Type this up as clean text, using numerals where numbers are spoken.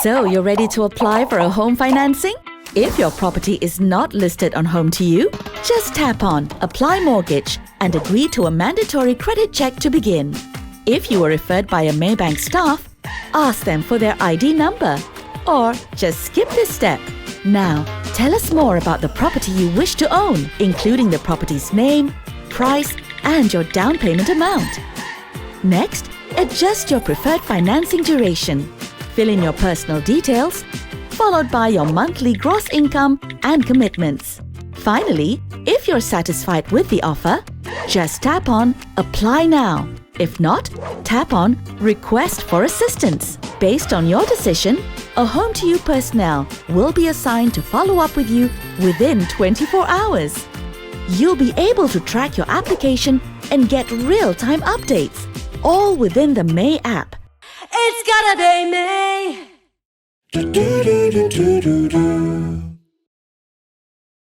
So, you're ready to apply for a home financing? If your property is not listed on Home²u, just tap on Apply Mortgage and agree to a mandatory credit check to begin. If you were referred by a Maybank staff, ask them for their ID number or just skip this step. Now, tell us more about the property you wish to own, including the property's name, price, and your down payment amount. Next, adjust your preferred financing duration. Fill in your personal details, followed by your monthly gross income and commitments. Finally, if you're satisfied with the offer, just tap on Apply Now. If not, tap on Request for Assistance. Based on your decision, a Home²u personnel will be assigned to follow up with you within 24 hours. You'll be able to track your application and get real-time updates, all within the May app. It's gotta be me.